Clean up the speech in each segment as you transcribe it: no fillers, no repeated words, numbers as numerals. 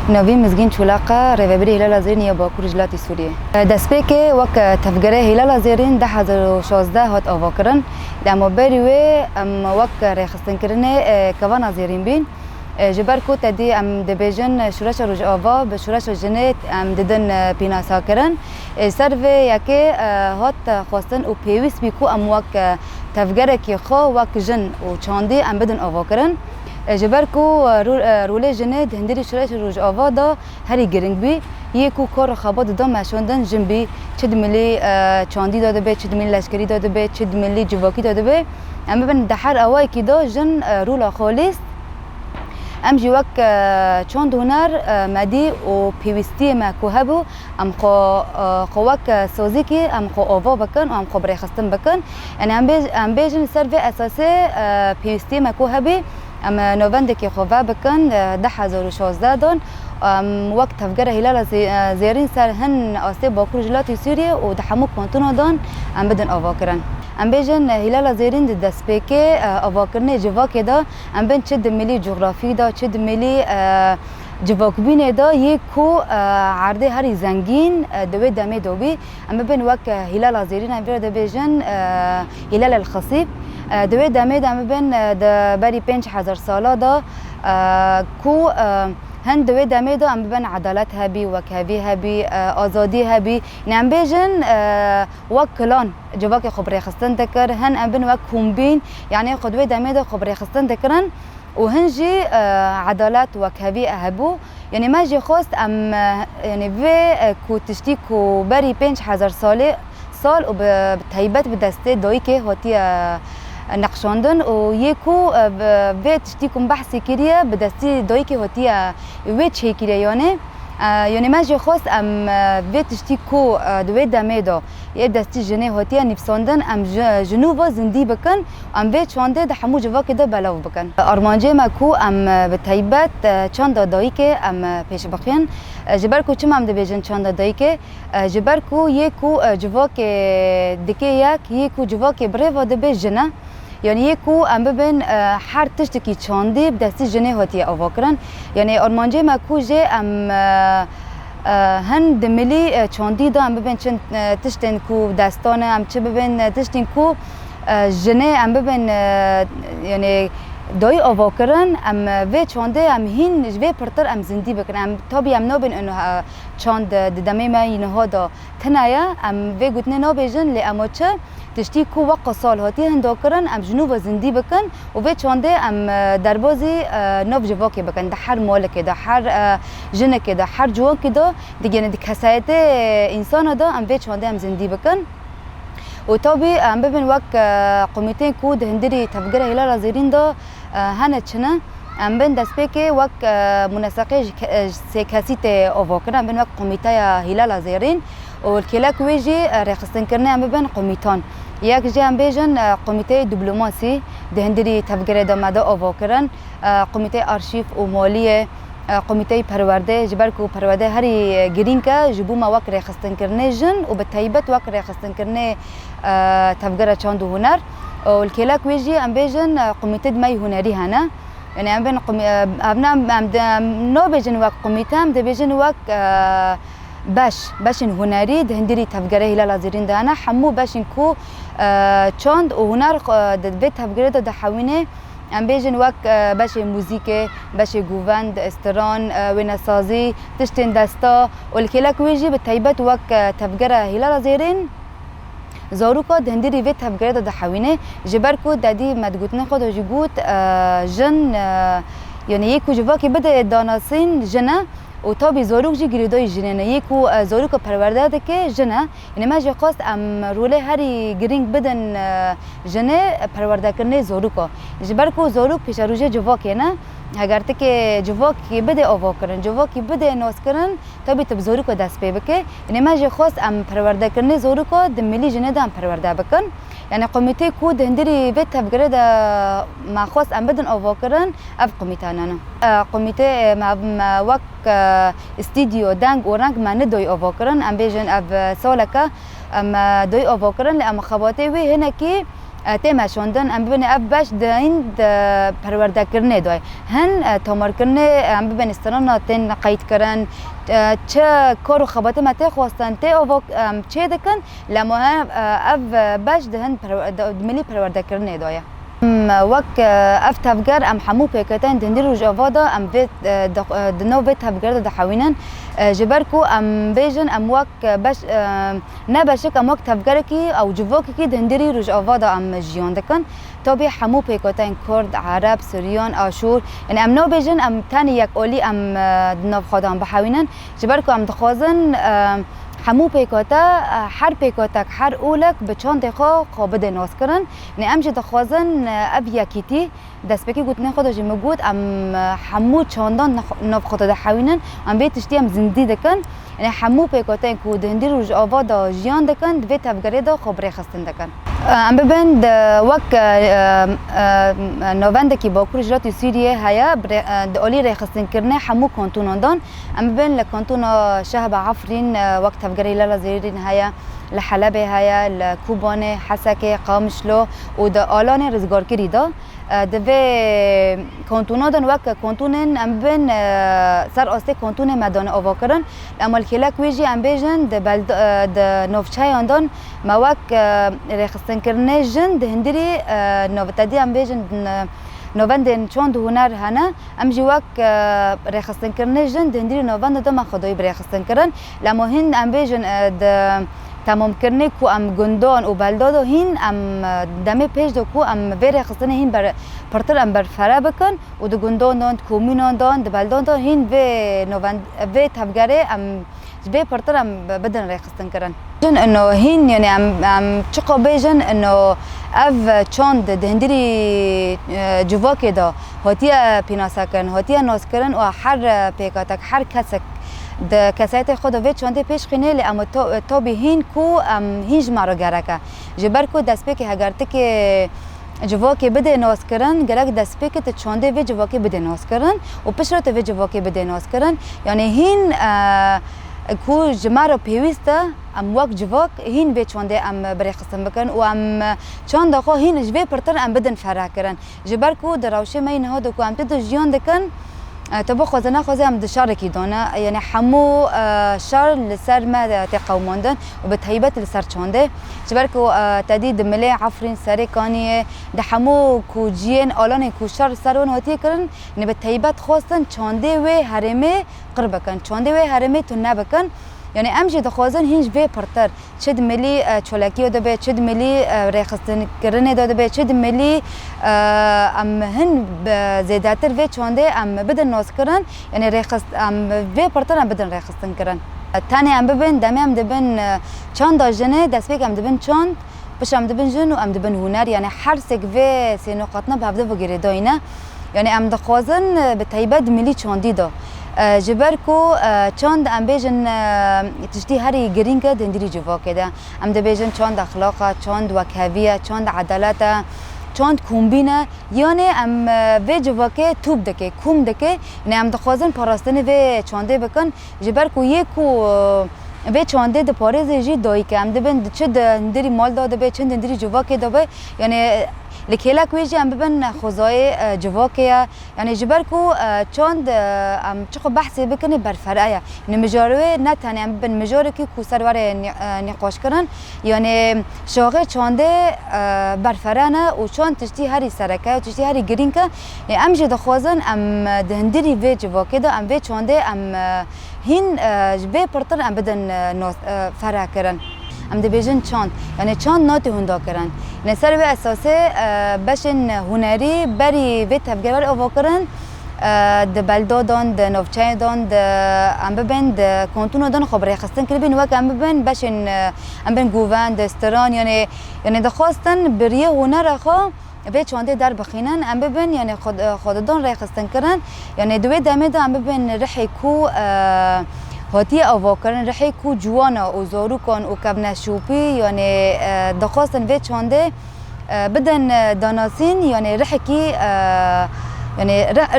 نوی مزگین چولاقا ریوبری هلال زیرین یا باکور جلاتی سوریه. دست که وقت تفجر هلال زیرین 2016 هات آوا کردن. دما بریوه وقت رخصتن کردن کوان زیرین بین. جبر کو تدی دبیجن شورش روز آوا به شورش جنت ددن پیناسا کردن. سرو یکی هات خواستن و پیوست بیکو وقت تفجر کی خو وقت جن و چاندی بدن آوا کردن. جبر کو رول جنت هندری شورش روز آوا دا هری گرینگ بی یکو کار خبات دا مشوندن جنبی چد ملی چاندی داده به چد ملی لشکری داده به چد ملی جواکی داده به اما بن دحر اوای کی دا جن رولا خالص ام جوک چند هنر مدی و پیوستی ما کوهبو ام خوک سازی کی ام خو آوا بکن و ام خو برای خستن بکن یعنی ام بیجن سر به اساس پیوستی ما کوهبی ام نوفند کی خواه بکن 2016 دان وقت تفجر هلال زیرین سر هن آسیب باکور جلاتی سوریه و دحمو کانتونا دان ام بدن آوا کرن ام بیجن هلال زیرین دست پیکه آوا کرنه جواکی دا ام بین چد ملی جغرافی دا چد ملی جواکبین دا یکو عرضه هری زنگین دوی دمی دوبی ام بین وقت هلال زیرین ام بیجن هلال الخصیب دوی دمی دم بین بری 5000 ساله دا کو هند دوی دمی دا ام بین عدالت هبی وکهوی هبی آزادی هبی نام بیجن وکلان جواک خبری خستن تکر هن ام بین وکومبین یعنی خدوی دمی دا خبری خستن تکرن و هنجی عدالت وکهوی هبو یعنی ما جی خواست ام یعنی و کو تشتی کو بری 5000 سال و بتهیبت به دسته دایی که هاتی نقشاندن و یکو به تشتیکم بحثی کریه به دستی دایی که هاتی و چه کریه یعنی ما جی خواست ام به تشتیکو دوی دمه دا یه دستی جنه هاتی نفساندن ام جنوبا زندی بکن ام به چانده ده همو جوا که دا بلاو بکن آرمانجه ما کو ام به تایبت چند دایی که ام پیش بخین جبر کو چم ام ده بیجن چند دایی که جبر کو یکو جوا که دکه یکو جوا که بره و ده به جنه یعنی یکو ام ببین هر تشتی چاندی بدستی جنه هاتی آوا کرن یعنی آرمانجه ما کو جه ام هن دملی چاندی دا ام ببین چند تشتن کو دستانه ام چه ببین تشتن کو جنه ام ببین یعنی دای آوا کرن ام و چانده ام هین جوی پرتر ام زندی بکن ام تابی ام نابین انو چاند دمه ما اینها دا تنایا ام و گوتنه نابیجن لی اما چه تشتی کو وقت سال هاتی هندا کرن ام جنوب زندی بکن و چانده ام دربازی ناب جواکی بکن ده هر مالک ده هر جنک ده هر جوان که ده دیگه نه کسایت انسان ده ام چانده ام زندی بکن و تابی ام ببین وقت قومیته کو ده هندری تفجر هلال زیرین ده هنه چنه ام بین دست که وقت منسقه سیکاسیت آوا کرن بین وقت قومیته هلال زیرین و کلاک ویجی رخصتن کرنه ام بین قومیتان یک جا ام بیجن قومیته دیپلماسی ده هندری تفجر دامده آوا کرن قومیته آرشیف و مالیه قومیته پرورده جبر کو پرورده هری گرین که جبو ما وقت رخصتن کرنه جن و به تایبت وقت رخصتن کرنه تفجر چاند و هنر و کلاک ویجی ام بیجن قومیته دمای هنری هنه یعنی ام بین ابنا نو بیجن وقت قومیته ام ده بیجن وقت باش هنری ده هندری تفجر هلال زیرین دانه همو باشین کو چاند و هنر ده تفجر ده حوینه ام بیجن وقت باش موزیک باش گووند استران و نسازی تشتین دستا و الکلاک ویجی به تایبت وقت تفجر هلال زیرین زاروکا دهندری وی تفجر ده حوینه جبر کو دادی مدگوتنه خود جگوت جن یعنی یکو جوا که بده داناسین جنه و تابی زاروک جی گریدای جنه یکو زاروک پرورده ده که جنه یعنی ما جا خواست ام روله هری گرینگ بدن جنه پرورده کرنه زاروکا جبر کو زاروک پیش روژه جوا که نه اگر که جوا که بده آوا کرن جوا که بده ناس کرن تابی تب زاروک دست پی بکه یعنی ما جا خواست ام پرورده کرنه زاروکا دملی جنه ده ام پرورده بکن یعنی قومیته کو دهندری وی تفجر ده ما خواست ام بدن آوا کرن اف قومیته نه قومیته ما وقت استودیو دنگ و رنگ ما ندای آوا کرن ام بیجن اف سالکه ام دای آوا کرن لی ام خواته وی هنه که تیم شوندن ام ببین اف باش دین پرورده کرنه دای هن تمر کرنه ام ببین استران تن قید کردن چه کار و خبات مته خواستن ته او چه دکن لما اف باش دهن ملی پرورده کرنه دای وقت اف تفجر ام حمو پیکتن دندیر و جوادا ام بیت دنو بیت تفجر دحوینن جبركو ام بيجن ام وقت باش نباشك ام وقت تفجر کی او جواکی کی دندری رج آوادا ام جیان دکن تابع حمو پیکتن کرد عرب سوریان آشور یعنی ام نو بيجن ام تاني یک اولی ام دنو خدام بحوینن جبركو ام دخوازن حمو پیکاتا هر پیکاتک هر اولک به چند دقیقه قابل ناز کردن یعنی امجد خوازن اب یکیتی دست بکی گوتنه خدا جمع گوت ام حمو چاندان ناف خدا دحوینن ام بیتش دی ام زندی دکن یعنی حمو پیکاتا کو دهندی روز آوا دا جیان دکن دوی تفگره دا خبره خستن دکن ام ببند وقت نوونده کی باکور اجرات سوریه هیا اولی ریخستن کرنه حمو کانتونان دان ام ببند لکانتون شهب عفرین وقت تفگره لالا زیرین هیا لحلب هیا لکوبان حسکه قامشلو و دا آلان رزگار کری دا دوی کانتونا دان وقت کانتونن ام ببند سر آسته کانتون مدان آوا کرن اما الکلک ویجی ام بیجن د نوفچای آندان ما وقت ریخستن کرنه جن دهندری نوتادی ام بیجن نووند چند هنر هنه ام جی وقت ریخستن کرنه جن دهندری نووند دم خدای بریخستن کرن لما هن ام بیجن د تمام کرنه کو ام گندان و بلداد و هین ام دمه پیش دو کو ام بره خستنه هین بر پرتر ام بر فره بکن و دو گندان دان کومینان دان دو بلدان دان هین به نووند به تفگره ام جبه پرتر ام بدن ریخستن کرن جن انه هین یعنی ام چقا بیجن انه اف چاند دهندری جواک دا هاتیه پیناسا کن هاتیه ناز کرن و هر پیکاتک هر کسک د کسایت خود وی چونده پیش خینه لی اما تو به هین کو هیچ مرا گرکه جبر کو دست پی که هگرته که جواکی بده ناز کردن گلک دست پی که چونده وی جواکی بده ناز کردن و پشرت وی جواکی بده ناز کردن یعنی هین کو جمعه پیوسته ام وقت جواک هین به چونده ام بری خستن بکن و ام چند دقیقه هین جوی پرتر ام بدن فرح کردن جبر کو دراوشه می نهاد کو ام تدو جیان دکن تبو خوزنا خوزه ام دشار کی دانه یعنی حمو شار لسر ما تقوماندن و به تهیبت لسر چانده جبر کو تدید ملی عفرین سری کانیه ده حمو کو جین آلان کو شار سرون هاتی کرن یعنی به تهیبت خواستن چانده و حرمه قرب کن چانده و حرمه تو نبکن یعنی امجی دخوازن هیچ به پرتر چد ملی چولکی داده به چد ملی ریخستن کردن داده به چد ملی ام هن زیادتر و چانده ام بدن ناز کردن یعنی ریخست ام و پرتر ام بدن ریخستن کردن تانی ام ببین دمی ام دبن چند داجنه دست بیک ام دبن چند بش ام دبن جن و ام دبن هنر یعنی هر سگ و سینوقاتنا به هفته وگیره داینه یعنی ام دخوازن به تایبت ملی چاندی دا جبر کو چند ام بیجن تشتی هری گرینگه دندری جوا کده ام بیجن چند اخلاقه چند وکهویه چند عدالته چند کومبینه یعنی ام و جوا که توب دکه کوم دکه نه ام دخوازن پاراستن و چانده بکن جبر کو یکو و چانده د پاریز جی دایی که ام دبن چه دندری مال داده به چند دندری جوا که داده یعنی لکیلا کویجی ام ببن خوزای جواکیه یعنی جبر کو چند ام چخو بحثی بکنه بر فرعه یعنی مجاروه نه تنی ام ببن مجاره که کو سروار نقاش کردن یعنی شاغه چانده بر فرعه نه و چند تشتی هری سرکه و تشتی هری گرین که یعنی ام جد خوازن ام دهندری و جواکی ده ام و چانده ام هین جبه پرتر ام بدن فرعه کردن ام بیجن چاند یعنی چاند ناتی هندا کرن یعنی سر به اساسه بشن هنری بری و تفگیر آوا کرن د بلدادان د نوفچای دان د ام ببین د کانتون دان خبری خستن کلی بین وقت ام ببین بشن ام بین گووند استران یعنی دخواستن بریه هنر خو و چانده در بخینن ام ببین یعنی خوددان رای خستن کرن یعنی دوی دمه دا ام ببین رحی کو هاتی آوا کردن رحی کو جوانا و زاروکان و کبنه شوپی یعنی دخواستن و چانده بدن داناسین یعنی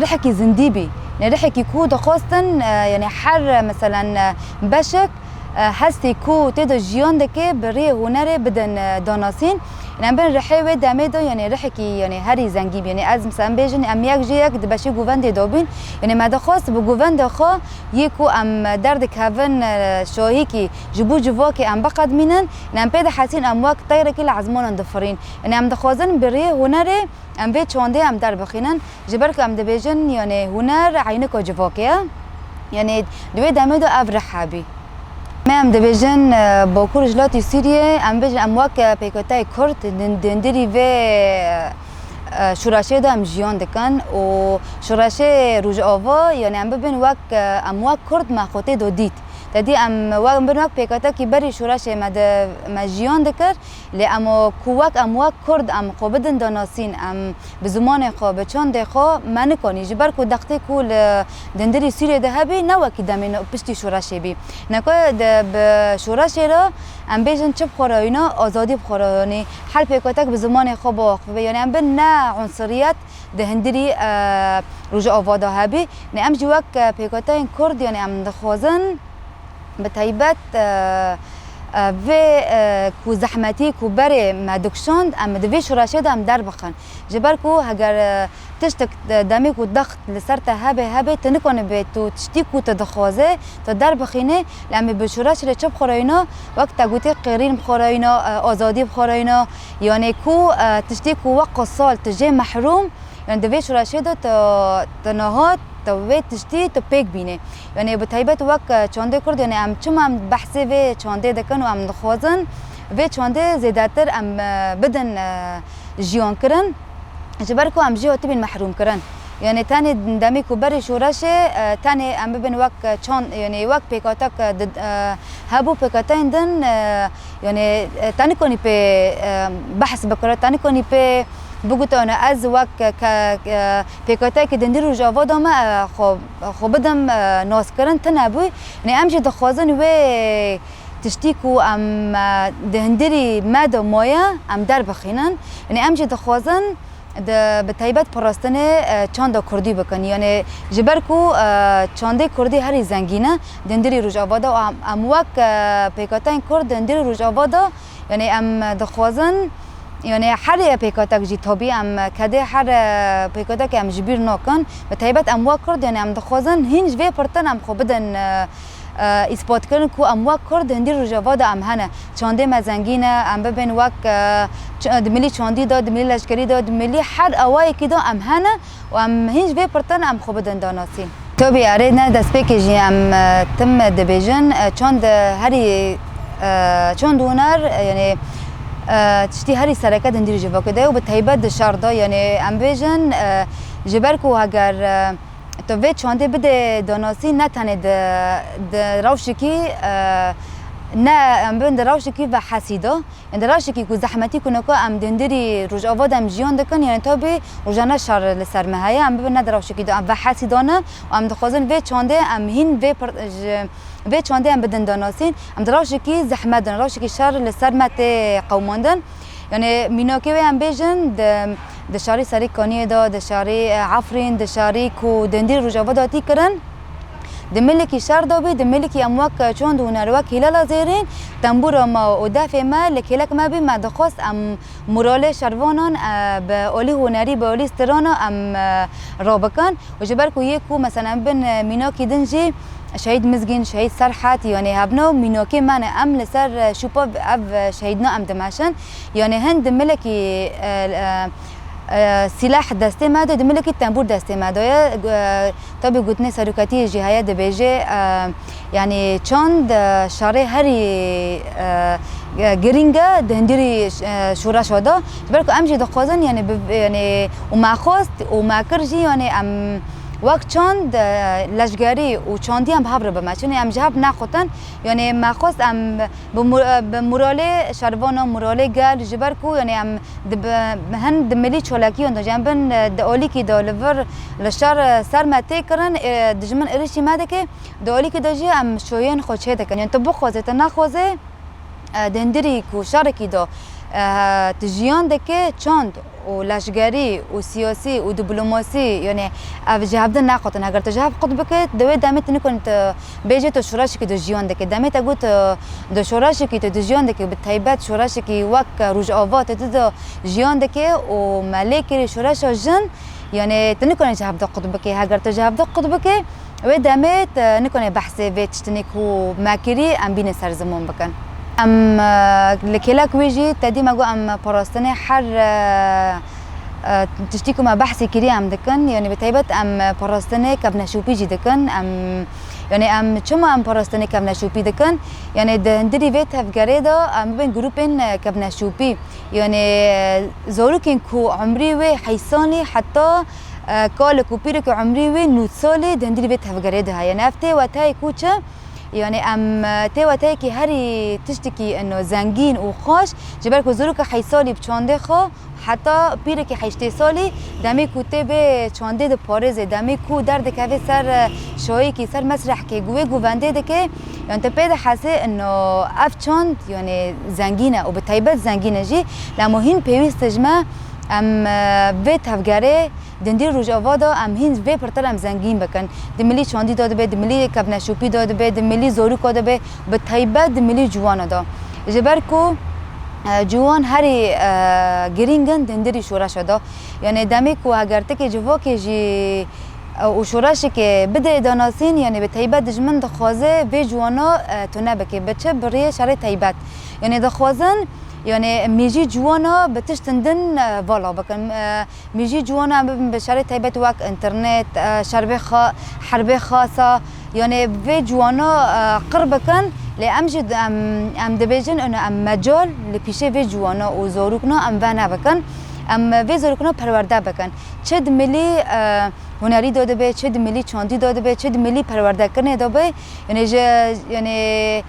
رحکی زندی بی یعنی رحکی کو دخواستن یعنی هر مثلا بشک هستی کو تدو جیان دکه بری هنر بدن داناسین ام بین رحی و دمه دو یعنی رحی کی یعنی هری زنگی یعنی از مثلا بیشن ام یک جی یک دبشی گووند دابین یعنی ماده خواست به گووند خو یکو ام درد کاون شاهی کی جبو جوا کی ام بقد مینن ام پید حسین ام وقت طیر کی لعزمان اندفرین یعنی ام دخوازن بری هنر ام بید چونده ام در بخینن جبر که ام دبیجن یعنی هنر عینه کو جوا کیه یعنی دوی دمه دو اب رحابی ما ام دبیجن با کورجلاتی سوریه ام بیجن ام وقت پیکاتای کرد دندری و شورشه دام جیان دکن و شورشه روز آوا یعنی ام ببین وقت ام وقت کرد مخاطه دو دید تدی ام وقت ببین وقت پیکاتا کی بری شورشه مد جیان دکر لی ام کوک ام وقت کرد ام خوبدن داناسین ام بزمان خو بچند خو من کنی جبر کو دقته کول دندری سوریه ده هبی نه وقت دمین پشتی شورشه بی نکو به شورشه را ام بیشن چپ خوراینا آزادی بخورانی حل پیکاتک بزمان خو باخ یعنی ام بن نه عنصریت ده هندری روز آواده هبی نه ام جو وقت پیکاتا این کرد یعنی ام دخوازن به تایبت و کو زحمتی کو بره مدکشاند ام دوی شورشه دام در بخن جبر کو اگر تشتک دمی کو دخت لسر هبه تنکنه به تو تشتی کو تدخوازه تا در بخینه لام به شورش ر چپ خوراینا وقت گوته قرین خوراینا آزادی خوراینا یعنی کو تشتی کو وقت سال تجه محروم یعنی دوی شورشه دو تنهات توی تشتی تو پیک بینه یعنی به تایبت وقت چانده کرد یعنی ام چم ام بحثه و چانده دکن و ام دخوازن و چانده زیادتر ام بدن جیان کرن جبر کو ام جیو تبین محروم کرن یعنی تانی دمی کو بری شورشه تانی ام ببین وقت چان یعنی وقت پیکاتک هبو پیکاتین دن یعنی تانی کنی په بحث بکره تانی کنی په بگوت آن از وقت پیکاتی که دندی رو جواد آمه خوب بدم ناس کردن تنبوی نه امشی دخوازن و تشتیکو ام دندری مد مایه ام در بخینن نه امشی دخوازن به تایبت پراستنه چند کردی بکن یعنی جبر کو چنده کردی هری زنگینه دندری رو جواد ام وقت پیکاتی کرد دندری رو جواد یعنی ام دخوازن یعنی هر پیکاتک جی طبیعی ام کده هر پیکاتک ام جبیر نکن و تایبت ام واق کرد یعنی ام دخوازن هنج وی پرتن ام خوب بدن اثبات کردن کو ام واق کرد هندی روجواد ام هنه چنده مزنگینه ام ببین وقت دملی چندی داد دملی لشکری داد دملی هر اوای کی ام هنه و ام هنج وی پرتن ام خوب بدن داناسین طبیعی اره نه دست پیکجی ام تم دبیجن چند هری چند دونر یعنی تشتي هري سرکت دندیر جوا کده و به تایبت دشار دا یعنی ام بیجن جبر کو اگر تو وی چانده بده داناسی نه تنه د روشکی نه ام بین در روشکی و حسیدا در روشکی کو زحمتی کنه که ام دندری روز آواد ام جیان دکن یعنی تا به روزانه شر لسرمهایی ام بین نه در روشکی دا و حسیدانه و ام دخوازن وی چانده ام هین وی چانده ام بدن داناسین ام در روشکی زحمت دن روشکی شر لسرمت قوماندن یعنی میناکی وی ام بیجن دشاری سری کانیه دا دشاری عفرین دشاری کو دندری روز آواد آتی کرن دملکی شهر دابی دملکی امواک چون دونروک هلال زیرین تنبور ما و دفع ما لکلک ما بی مدخواست ام مرال شروانان به اولی هنری به اولی استرانا ام رابکان و جبر کو یکو مثلا بن میناکی دنجی شهید مزگین شهید سرحت یعنی هبنا میناکی من ام لسر شوپا اف شهیدنا ام دماشن یعنی هند دملکی سلاح دسته ماده دملکی تنبور دسته ماده طبی گوتنه سرکتی جهایت دبیجه یعنی چند شاره هری گرینگه دهندری شورا شده برای که امشی دخوازن یعنی و معخواست و معکرجی یعنی ام وقت چند لشگری و چندی هم بحبر بمچنی ام جهب نخوتن یعنی مخواست ام به مراله شروانا مراله گل جبر کو یعنی ام هن دملی چولکی اند جنبن دالی کی دالور لشار سر مته کرن دجمن ارشی ماده که دالی کی دجی ام شوین خوچه دکن یعنی تو بخوازه تا نخوازه دندری کو شارکی دا تجیان دکه چند و لشگری و سیاسی و دیپلماسی یعنی اف جهاب ده نقطن اگر تجهاب قط بکت دوی دامت نکنت بیجه تو شورش کی تجیان دکه دامت اگوت دو شورش کی تجیان دکه به تایبت شورش کی وک روج آوات دو جیان دکه و ملک شورش جن یعنی تنکنه جهاب ده قط بکه اگر تجهاب ده قط بکه و دامت نکنه بحث ویچتنی کو ماکری ام بین سرزمون بکن ام لكلاك ويجي تدي ما جو ام براستني حر تشتيكو ما بحثي كري ام دكن يعني بتايبت ام براستني كابنا شوبي جي دكن ام يعني ام چما ام براستني كابنا شوبي دكن يعني دندري فيت هفغاريدا ام بين جروبين كابنا شوبي يعني زوروكين كو عمري وي حيساني حتى قال كوبيرك عمري وي نوت سالي دندري فيت هفغاريدا يعني افتي وتاي كوچه يعني ام تي كي هري تشتكي انه زنگين وخاش جبرك زوروك حيسالي بچانده خو حتى بيرك حيشتي سالي دمي كوتي به چانده د پاريز دمي كو درد كافي سر شوي كي سر مسرح كي گوي گوونده دكه يعني انت بيد حاسه انه اف چاند يعني زنگينه وبتايبت زنگينه جي لمهم بيوست جما ام بيت هفگاره دندیر روز آوادا ام هین وی پرتر ام زنگین بکن دملی چاندی داده به دملی کبنا شوپی داده به دملی زورو کاده به به تایبت دملی جوان دا جبر کو جوان هری گرینگن دندری شورش دا یعنی دمی کو اگر تک جوا که جی و شورشی که بده داناسین یعنی به تایبت دجمن دخوازه به جوانا تونه بکه بچه بری شر تایبت یعنی دخوازن يعني ميجي جوانا بتشتندن فالا بكن ميجي جوانا بشارة تايبت واك انترنت حرب خاصة يعني في جوانا قرب كان لأمجد أم دبيجن إنه أم مجال لبيشة في جوانا وزوروكنا أم فانا بكن أم في زوروكنا پرورده بكن چد ملي هنری داده به چد ملي چاندی داده به چد ملي پرورده کنه داده يعني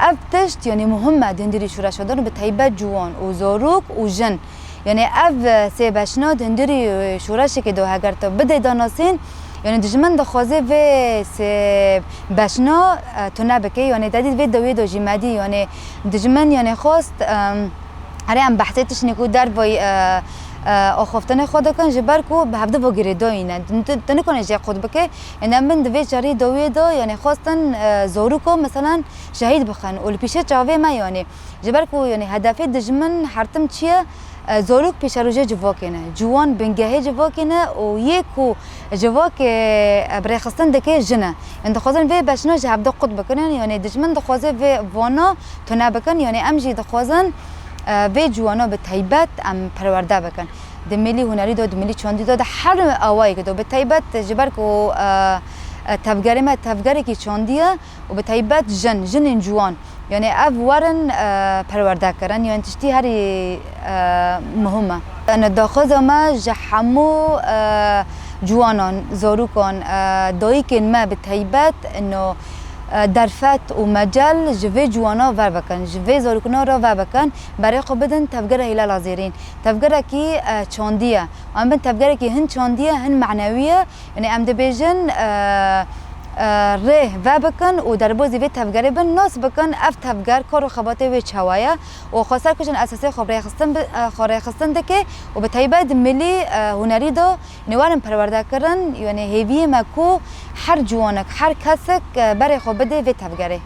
افتشت يعني مهمه دندري شورا شدن به تایبت جوان و زاروک و جن يعني اف سه بشنا دندري شورش که دو اگر تا بده داناسین يعني دجمن دخوازه و سه بشنا تو نبکه يعني دادید و دوی دو جمادی يعني دجمن يعني خواست هره هم بحثیتش نیکو در بای آخفتن خود کن جبر کو به هفته با گریدا اینه تنکنه جای خود بکه این من دوی جاری دوی دا یعنی خواستن زورو کو مثلا شهید بخن و پیشه جاوی ما یعنی جبر کو یعنی هدف دجمن هرتم چیه زوروک پیش روزه جواکنه جوان بنگهه جواکنه و یکو جواک برای خستن دکه جنه این دخوازن و بشنا جهب دا خود بکنن یعنی دجمن دخوازه و وانا تنه بکن یعنی امجی دخوازن به جوانا به تایبت ام پرورده بکن دملی هنری داد دملی چاندی داد هر آوایی که دو به تایبت جبر کو تفگری ما تفگری کی چاندیه و به تایبت جن جوان یعنی اف ورن پرورده کردن یعنی تشتی هری مهمه ان داخل ما جحمو جوانان زاروکان دایی که ما به تایبت انه درفت و مجال جوی جوانا ور بکن جوی زاروکنا را ور بکن برای خود بدن تفگره هیلا لازیرین تفگره کی چاندیه ام بن تفگره کی هن چاندیه هن معنویه یعنی ام دبیجن ره و بکن و در بازی وی تفگره بن ناس بکن اف تفگر کار و خباته وی چوایه و خاصه کشن اساسی خبره خستن دکه و به تایبت ملی هنری دا نوارن پرورده کردن یعنی هیوی مکو هر جوانک هر کسک برای خود بده وی تفگره